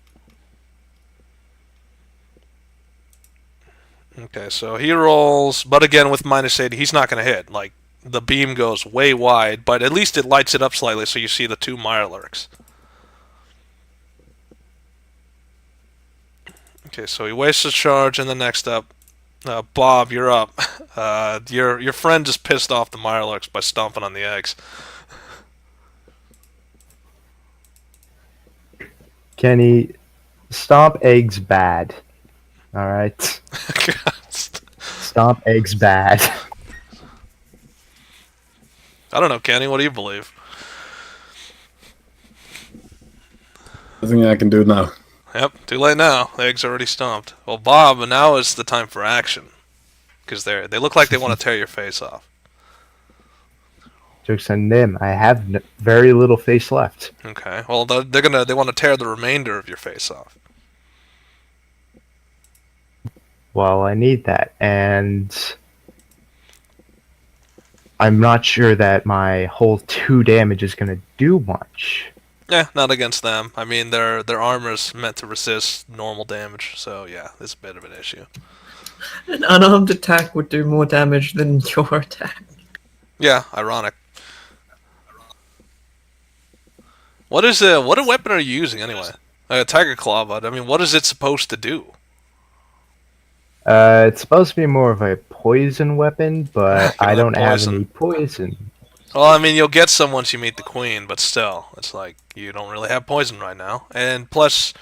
Okay, so he rolls, but again with -80, he's not going to hit. Like, the beam goes way wide, but at least it lights it up slightly so you see the two Mirelurks. Okay, so he wastes a charge, and then next up, Bob, you're up. Your friend just pissed off the Mirelurks by stomping on the eggs. Kenny, stomp eggs bad. All right, stomp eggs bad. I don't know, Kenny. What do you believe? Nothing I can do now. Yep, too late now. The eggs are already stomped. Well, Bob, now is the time for action, because they look like they want to tear your face off. Jokes on them. I have very little face left. Okay. Well, they want to tear the remainder of your face off. Well, I need that, and I'm not sure that my whole 2 damage is gonna do much. Yeah, not against them. I mean, their armor's meant to resist normal damage, so yeah, it's a bit of an issue. An unarmed attack would do more damage than your attack. Yeah, ironic. What weapon are you using anyway? A tiger claw, but I mean, what is it supposed to do? It's supposed to be more of a poison weapon, but You I don't don't have have poison. any poison. Well, I mean, you'll get some once you meet the queen, but still, it's like you don't really have poison right now. And plus,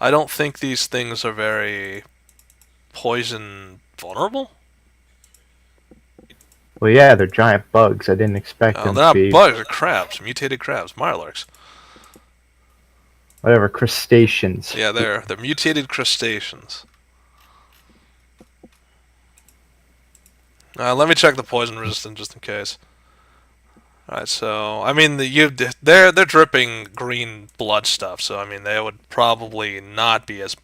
I don't think these things are very poison vulnerable. Well, yeah, they're giant bugs. I didn't expect Oh, them they're to not be. bugs, they're crabs, mutated crabs, Mirelurks. whatever, crustaceans. Yeah, they're mutated crustaceans. Let me check the poison resistance just in case. Alright, so I mean they're dripping green blood stuff, so I mean they would probably not be as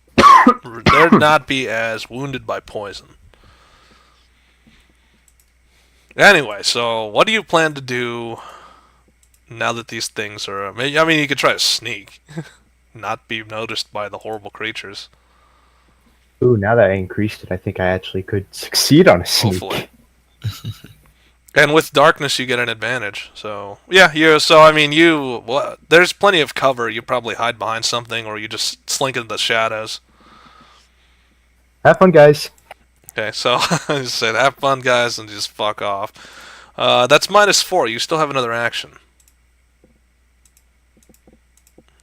they'd not be as wounded by poison. Anyway, so what do you plan to do now that these things are? I mean, you could try to sneak, not be noticed by the horrible creatures. Ooh, now that I increased it, I think I actually could succeed on a sneak. Hopefully. And with darkness, you get an advantage. So yeah, so I mean, there's plenty of cover. You probably hide behind something, or you just slink into the shadows. Have fun, guys. Okay, so I just said, have fun, guys, and just fuck off. That's -4. You still have another action.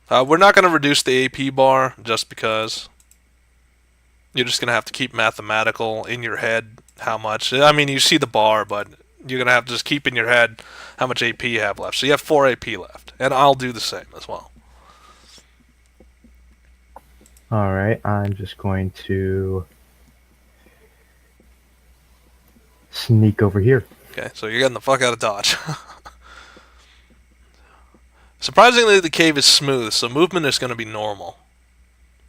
We're not going to reduce the AP bar just because. You're just going to have to keep mathematical in your head how much. I mean, you see the bar, but you're going to have to just keep in your head how much AP you have left. So you have 4 AP left. And I'll do the same as well. Alright, I'm just going to sneak over here. Okay, so you're getting the fuck out of Dodge. Surprisingly, the cave is smooth, so movement is going to be normal.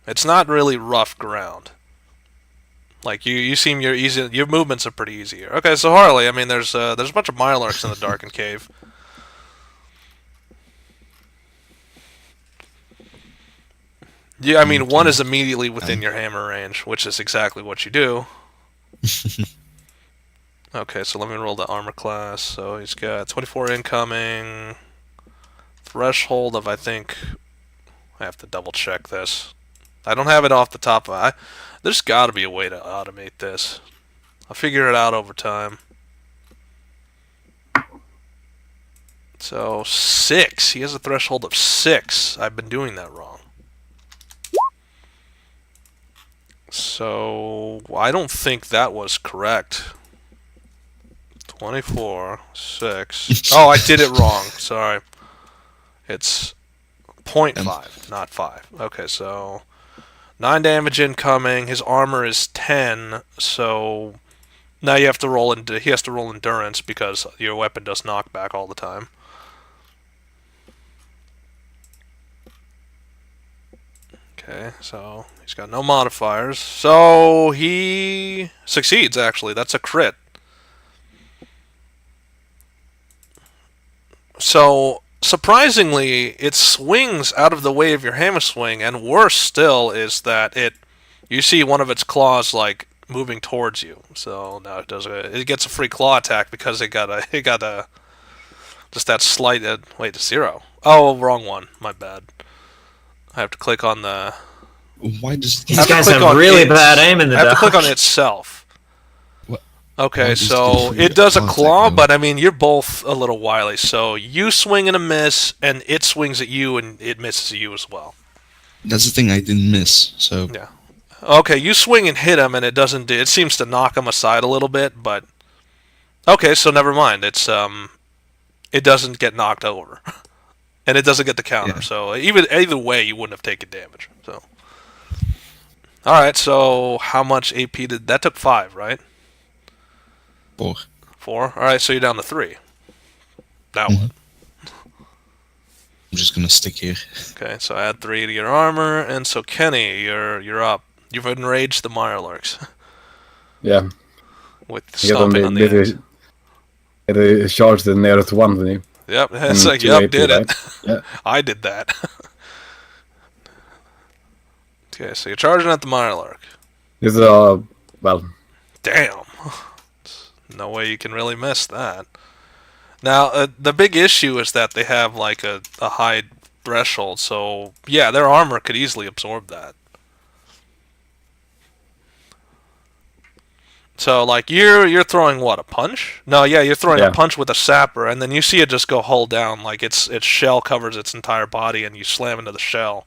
It's not really rough ground. Like, you seem your movements are pretty easy here. Okay, so Harley, I mean, there's a bunch of Mirelurks in the darkened cave. Yeah, I mean, one is immediately within your hammer range, which is exactly what you do. Okay, so let me roll the armor class. So he's got 24 incoming. Threshold of, I think... I have to double check this. I don't have it off the top of... There's got to be a way to automate this. I'll figure it out over time. So, 6. He has a threshold of 6. I've been doing that wrong. So, I don't think that was correct. 24, 6. Oh, I did it wrong. Sorry. It's 0.5, not 5. Okay, so 9 damage incoming. His armor is 10, so now you have to roll he has to roll endurance because your weapon does knockback all the time. Okay, so he's got no modifiers. So he succeeds, actually. That's a crit. So, surprisingly, it swings out of the way of your hammer swing, and worse still is that you see one of its claws, like, moving towards you. So now it gets a free claw attack because it got just that slight, wait, 0. Oh, wrong one. My bad. I have to click on the... Why does These guys have really bad aim in the dark. I have to click on itself. What? Okay, so it does a claw, but I mean, you're both a little wily. So you swing and a miss, and it swings at you, and it misses you as well. That's the thing, I didn't miss, so... Yeah. Okay, you swing and hit him, and it doesn't do... It seems to knock him aside a little bit, but... Okay, so never mind. It's, it doesn't get knocked over. And it doesn't get the counter, so either way, you wouldn't have taken damage, so... Alright, so how much AP did... That took 5, right? 4. 4? Alright, so you're down to 3. Now what? I'm just gonna stick here. Okay, so add 3 to your armor, and so Kenny, you're up. You've enraged the Mirelurks. Yeah. With stomping on the ends. It charged the nearest one to me. Yep, it's like, yep, did it. Right? Yeah. I did that. Okay, so you're charging at the Mirelurk. This is well... Damn. No way you can really miss that. Now, the big issue is that they have, like, a high threshold, so, yeah, their armor could easily absorb that. So, like, you're throwing, what, a punch? No, yeah, you're throwing a punch with a sapper, and then you see it just go hull down, like its shell covers its entire body, and you slam into the shell.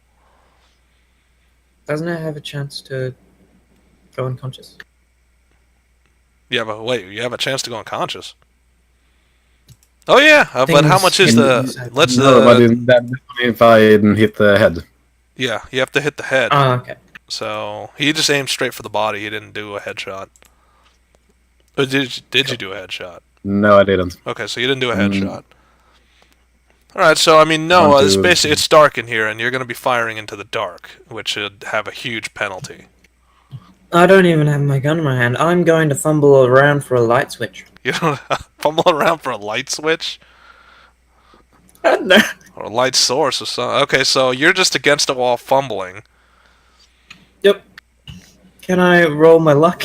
Doesn't it have a chance to go unconscious? Yeah, but wait, you have a chance to go unconscious. Oh yeah, but how much is the... Let's... No, but if I didn't hit the head. Yeah, you have to hit the head. Oh, okay. So he just aimed straight for the body. He didn't do a headshot. Or did you do a headshot? No, I didn't. Okay, so you didn't do a Mm. headshot. All right, so I mean, no, Want it's to- basically it's dark in here, and you're going to be firing into the dark, which should have a huge penalty. I don't even have my gun in my hand. I'm going to fumble around for a light switch. You don't fumble around for a light switch No. or a light source or something. Okay, so you're just against a wall fumbling. Yep. Can I roll my luck?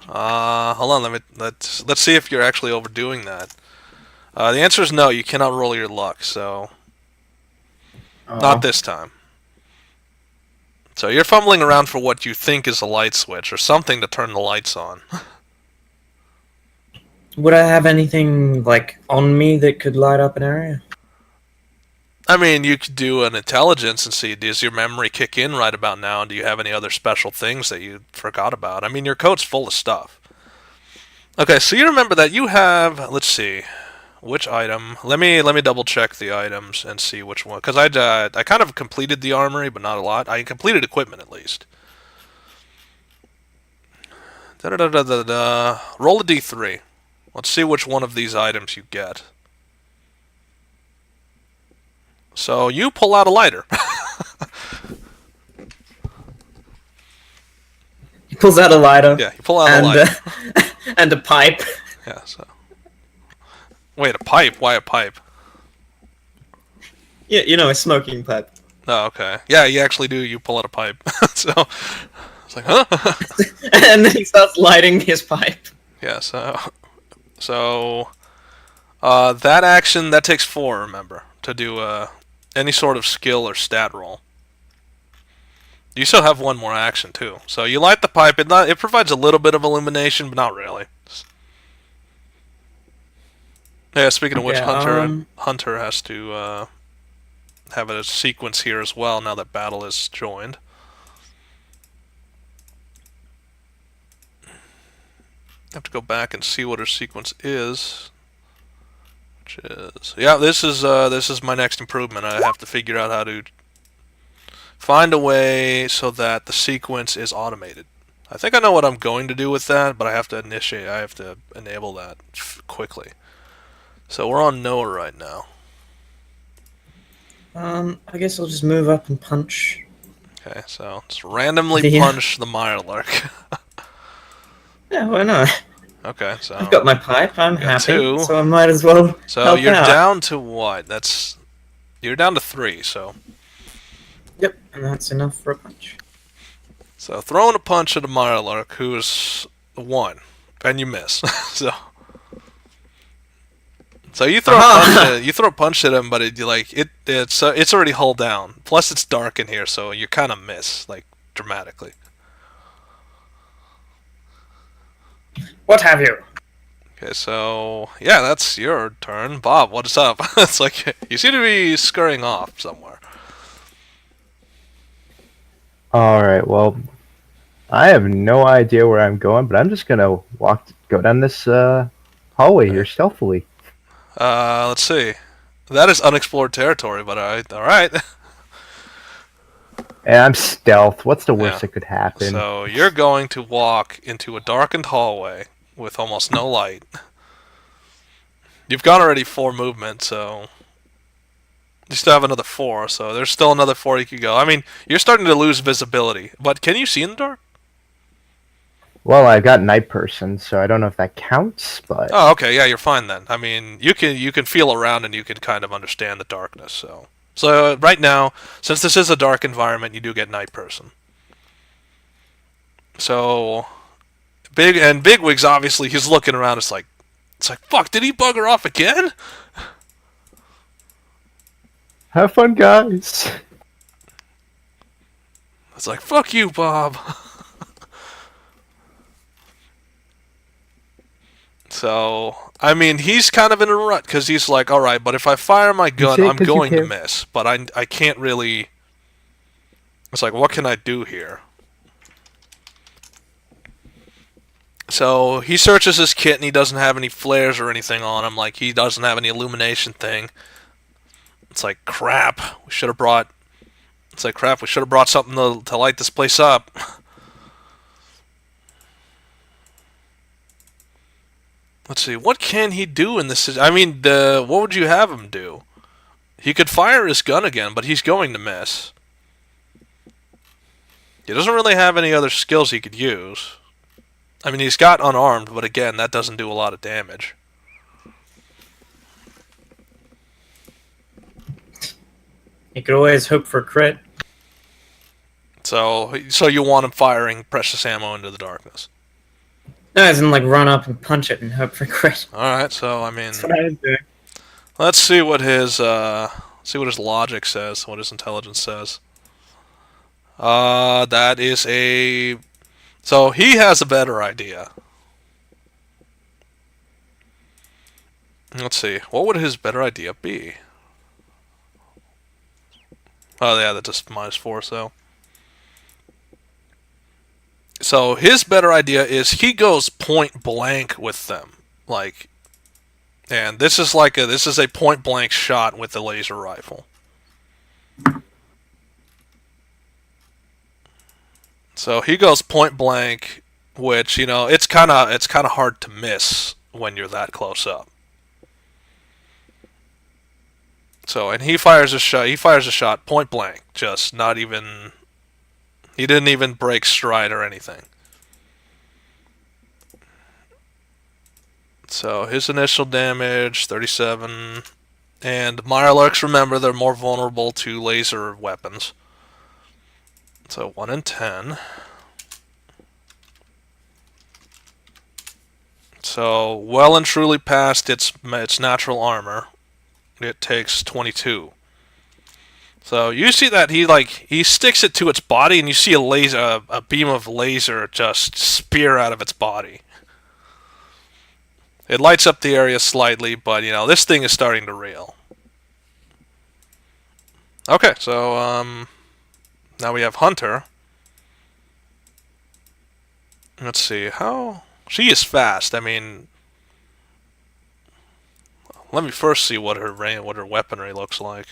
Hold on, let's see if you're actually overdoing that. The answer is no. You cannot roll your luck, so not this time. So you're fumbling around for what you think is a light switch or something to turn the lights on. Would I have anything like on me that could light up an area? I mean, you could do an intelligence and see, does your memory kick in right about now, and do you have any other special things that you forgot about? I mean, your code's full of stuff. Okay, so you remember that you have, let's see, which item? Let me double check the items and see which one, because I kind of completed the armory, but not a lot. I completed equipment at least. Roll a d3. Let's see which one of these items you get. So you pull out a lighter. He pulls out a lighter. Yeah, you pull out a lighter. And a pipe. Yeah, so. Wait, a pipe? Why a pipe? Yeah, you know, a smoking pipe. Oh, okay. Yeah, you actually do. You pull out a pipe. So, it's like, huh? And then he starts lighting his pipe. Yeah, so, that action, that takes 4, remember, to do, any sort of skill or stat roll. You still have one more action, too. So you light the pipe. It provides a little bit of illumination, but not really. Yeah, speaking of which, Yeah, Hunter has to have a sequence here as well now that battle is joined. I have to go back and see what her sequence is. Which is, yeah, this is my next improvement. I have to figure out how to find a way so that the sequence is automated. I think I know what I'm going to do with that, but I have to enable that quickly. So we're on Noah right now. I guess I'll just move up and punch. Okay, so just randomly Yeah. punch the Mirelurk. Yeah, why not? Okay, so I've got my pipe. I'm got happy, 2. so I might as well So help you're out. down to what? You're down to 3. Yep, and that's enough for a punch. So throwing a punch at a Mirelurk who's 1, and you miss. So you throw a punch at him, but it's already hull down. Plus it's dark in here, so you kind of miss like dramatically. What have you? Okay, so yeah, that's your turn, Bob. What is up? It's like you seem to be scurrying off somewhere. Alright, well, I have no idea where I'm going, but I'm just gonna go down this hallway here stealthily. Let's see. That is unexplored territory, but all right. And I'm stealth. What's the worst Yeah. that could happen? So you're going to walk into a darkened hallway with almost no light. You've got already 4 movement, so you still have another 4. So there's still another 4 you could go. I mean, you're starting to lose visibility, but can you see in the dark? Well, I've got night person, so I don't know if that counts, but Oh, okay, yeah, you're fine then. I mean, you can feel around and you can kind of understand the darkness. So right now, since this is a dark environment, you do get night person. So Bigwig's obviously he's looking around. It's like fuck. Did he bugger off again? have fun, guys. It's like fuck you, Bob. So, I mean, he's kind of in a rut because he's like, all right, but if I fire my gun, say it I'm 'cause you going to care. miss. But I can't really. It's like, what can I do here? So he searches his kit and he doesn't have any flares or anything on him. Like he doesn't have any illumination thing. It's like crap. We should have brought It's like, crap, we should have brought something to light this place up. Let's see, what can he do in this? I mean, what would you have him do? He could fire his gun again, but he's going to miss. He doesn't really have any other skills he could use. I mean, he's got unarmed, but again, that doesn't do a lot of damage. You could always hope for crit. So you want him firing precious ammo into the darkness. No, as in like run up and punch it and hope for crit. Alright, so I mean, That's what I would do. let's see what his logic says, what his intelligence says. That is a... So he has a better idea. Let's see, what would his better idea be? Oh yeah, that's just -4, so... So his better idea is he goes point blank with them, like, and this is a point blank shot with the laser rifle. So he goes point blank, which, you know, it's kind of hard to miss when you're that close up. So, and he fires a shot point blank, just not even... He didn't even break stride or anything. So his initial damage, 37. And Mirelurks, remember, they're more vulnerable to laser weapons. So 1 in 10. So well and truly past its natural armor. It takes 22. So you see that he sticks it to its body, and you see a beam of laser just spear out of its body. It lights up the area slightly, but you know, this thing is starting to reel. Okay, so now we have Hunter. Let's see how she is fast. I mean, let me first see what her weaponry looks like.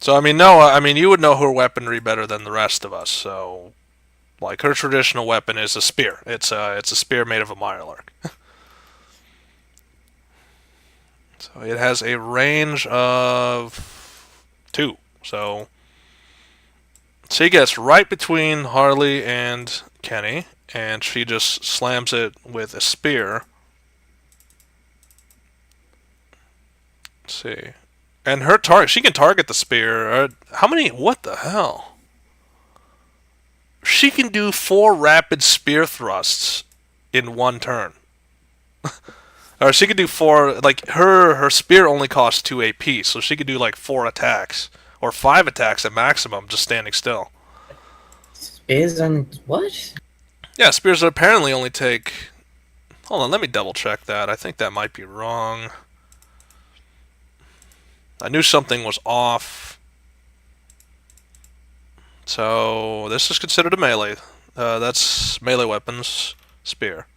So, I mean, Noah, I mean, you would know her weaponry better than the rest of us, so... Like, her traditional weapon is a spear. It's a spear made of a Mirelurk. So, it has a range of 2. So, she gets right between Harley and Kenny, and she just slams it with a spear. Let's see... And her target, she can target the spear. How many? What the hell? She can do 4 rapid spear thrusts in 1 turn. Or she could do 4. Like her spear only costs 2 AP, so she could do like 4 attacks or 5 attacks at maximum, just standing still. Spears and what? Yeah, spears apparently only take. Hold on, let me double check that. I think that might be wrong. I knew something was off. So, this is considered a melee. That's melee weapons, spear.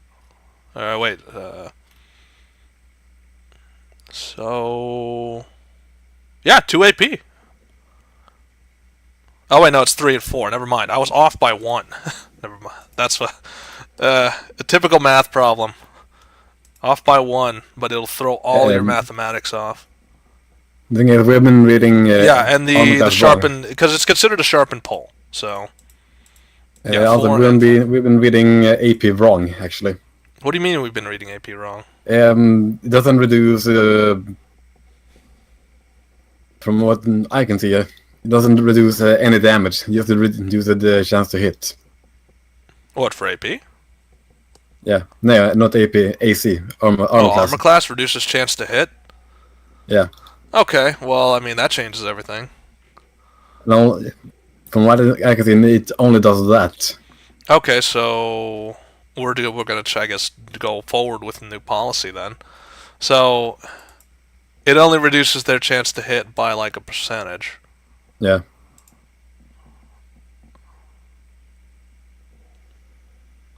Wait. So... Yeah, 2 AP. Oh, wait, no, it's 3 and 4. Never mind. I was off by 1. Never mind. That's a typical math problem. Off by 1, but it'll throw all your mathematics off. The thing is, we've been reading... yeah, and the sharpened... Because it's considered a sharpened pole, so... Yeah, also, we've been reading AP wrong, actually. What do you mean we've been reading AP wrong? It doesn't reduce... from what I can see, it doesn't reduce any damage. You have to reduce the chance to hit. What, for AP? Yeah, no, not AP, AC, armor class. Armor class reduces chance to hit? Yeah. Okay, well, I mean, that changes everything. No, from what I can see, it only does that. Okay, so we're gonna try, I guess, to go forward with a new policy then. So it only reduces their chance to hit by like a percentage. Yeah.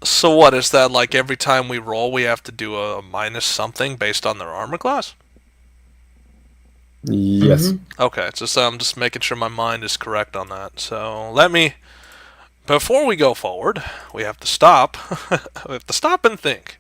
So what is that, like every time we roll we have to do a minus something based on their armor class? Yes. Okay, just I'm just making sure my mind is correct on that. So let me. Before we go forward, we have to stop. We have to stop and think.